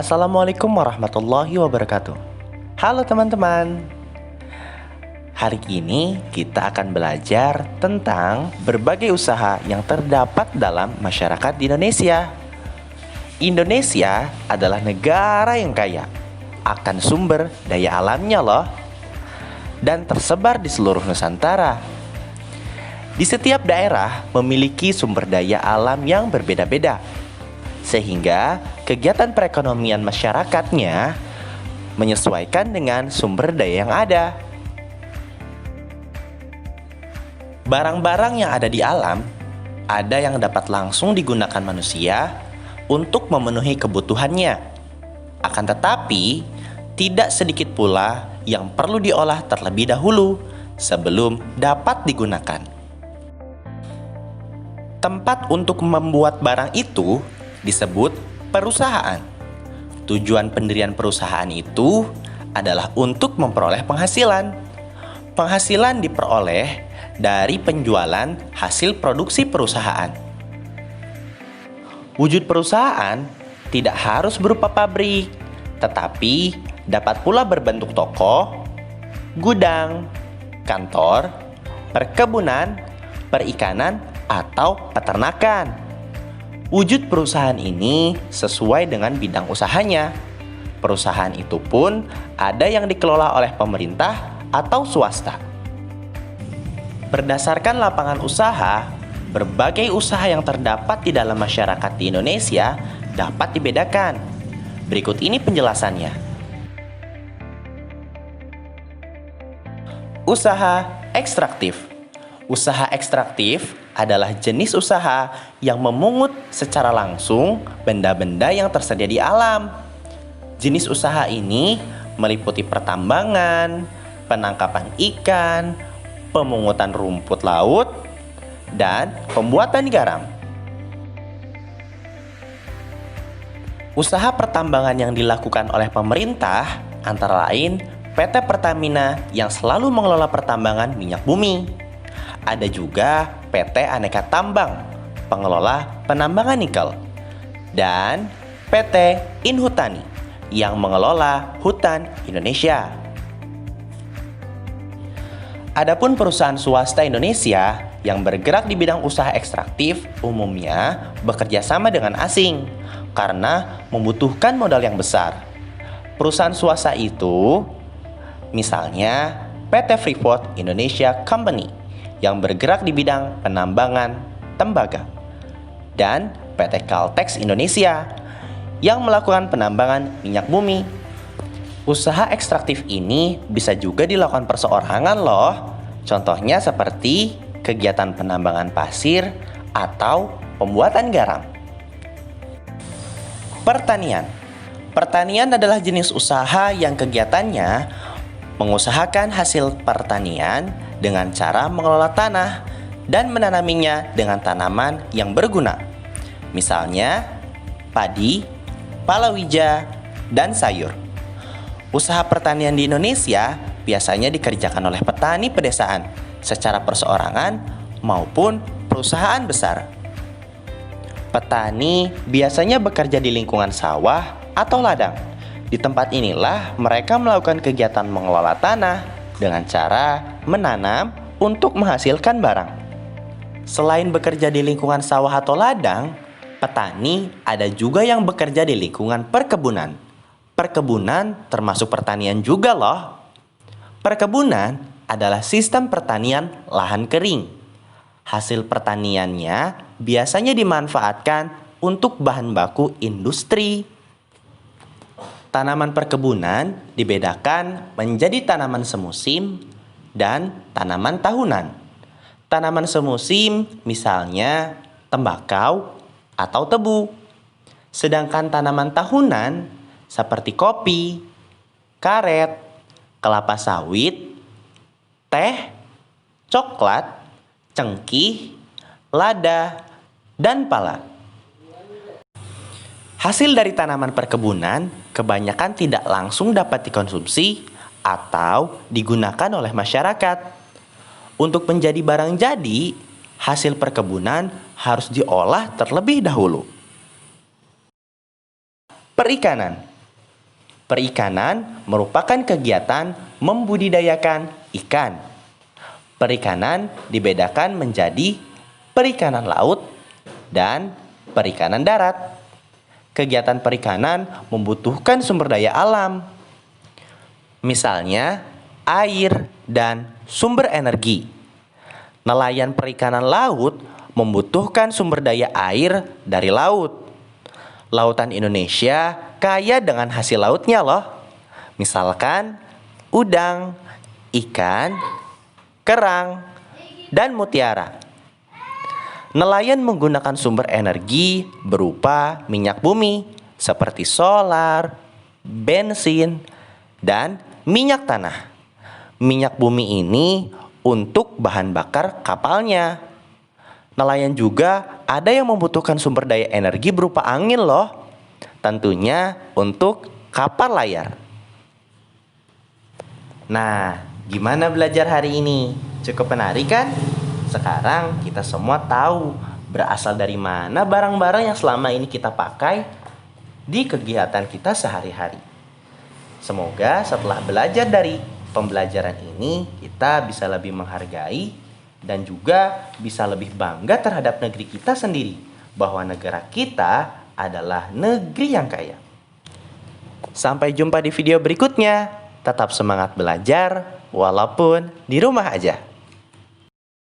Assalamualaikum warahmatullahi wabarakatuh. Halo teman-teman. Hari ini kita akan belajar tentang berbagai usaha yang terdapat dalam masyarakat di Indonesia. Indonesia adalah negara yang kaya akan sumber daya alamnya loh, dan tersebar di seluruh Nusantara. Di setiap daerah memiliki sumber daya alam yang berbeda-beda, sehingga kegiatan perekonomian masyarakatnya menyesuaikan dengan sumber daya yang ada. Barang-barang yang ada di alam, ada yang dapat langsung digunakan manusia untuk memenuhi kebutuhannya. Akan tetapi, tidak sedikit pula yang perlu diolah terlebih dahulu sebelum dapat digunakan. Tempat untuk membuat barang itu disebut perusahaan. Tujuan pendirian perusahaan itu adalah untuk memperoleh penghasilan. Penghasilan diperoleh dari penjualan hasil produksi perusahaan. Wujud perusahaan tidak harus berupa pabrik, tetapi dapat pula berbentuk toko, gudang, kantor, perkebunan, perikanan, atau peternakan. Wujud perusahaan ini sesuai dengan bidang usahanya. Perusahaan itu pun ada yang dikelola oleh pemerintah atau swasta. Berdasarkan lapangan usaha, berbagai usaha yang terdapat di dalam masyarakat di Indonesia dapat dibedakan. Berikut ini penjelasannya. Usaha ekstraktif. Usaha ekstraktif adalah jenis usaha yang memungut secara langsung benda-benda yang tersedia di alam. Jenis usaha ini meliputi pertambangan, penangkapan ikan, pemungutan rumput laut, dan pembuatan garam. Usaha pertambangan yang dilakukan oleh pemerintah antara lain PT Pertamina yang selalu mengelola pertambangan minyak bumi. Ada juga PT Aneka Tambang, pengelola penambangan nikel, dan PT Inhutani yang mengelola hutan Indonesia. Adapun perusahaan swasta Indonesia yang bergerak di bidang usaha ekstraktif umumnya bekerja sama dengan asing karena membutuhkan modal yang besar. Perusahaan swasta itu misalnya PT Freeport Indonesia Company yang bergerak di bidang penambangan tembaga, dan PT Caltex Indonesia yang melakukan penambangan minyak bumi. Usaha ekstraktif ini bisa juga dilakukan perseorangan loh. Contohnya seperti kegiatan penambangan pasir atau pembuatan garam. Pertanian. Pertanian adalah jenis usaha yang kegiatannya mengusahakan hasil pertanian dengan cara mengelola tanah dan menanaminya dengan tanaman yang berguna. Misalnya, padi, palawija, dan sayur. Usaha pertanian di Indonesia biasanya dikerjakan oleh petani pedesaan secara perseorangan maupun perusahaan besar. Petani biasanya bekerja di lingkungan sawah atau ladang. Di tempat inilah mereka melakukan kegiatan mengelola tanah dengan cara menanam untuk menghasilkan barang. Selain bekerja di lingkungan sawah atau ladang, petani ada juga yang bekerja di lingkungan perkebunan. Perkebunan termasuk pertanian juga loh. Perkebunan adalah sistem pertanian lahan kering. Hasil pertaniannya biasanya dimanfaatkan untuk bahan baku industri. Tanaman perkebunan dibedakan menjadi tanaman semusim dan tanaman tahunan. Tanaman semusim misalnya tembakau atau tebu. Sedangkan tanaman tahunan seperti kopi, karet, kelapa sawit, teh, coklat, cengkih, lada, dan pala. Hasil dari tanaman perkebunan kebanyakan tidak langsung dapat dikonsumsi atau digunakan oleh masyarakat. Untuk menjadi barang jadi, hasil perkebunan harus diolah terlebih dahulu. Perikanan. Perikanan merupakan kegiatan membudidayakan ikan. Perikanan dibedakan menjadi perikanan laut dan perikanan darat. Kegiatan perikanan membutuhkan sumber daya alam, misalnya air dan sumber energi. Nelayan perikanan laut membutuhkan sumber daya air dari laut. Lautan Indonesia kaya dengan hasil lautnya loh. Misalkan udang, ikan, kerang, dan mutiara. Nelayan menggunakan sumber energi berupa minyak bumi seperti solar, bensin, dan minyak tanah. Minyak bumi ini untuk bahan bakar kapalnya. Nelayan juga ada yang membutuhkan sumber daya energi berupa angin loh. Tentunya untuk kapal layar. Nah, gimana belajar hari ini? Cukup menarik kan? Sekarang kita semua tahu berasal dari mana barang-barang yang selama ini kita pakai di kegiatan kita sehari-hari. Semoga setelah belajar dari pembelajaran ini, kita bisa lebih menghargai dan juga bisa lebih bangga terhadap negeri kita sendiri, bahwa negara kita adalah negeri yang kaya. Sampai jumpa di video berikutnya. Tetap semangat belajar, walaupun di rumah aja.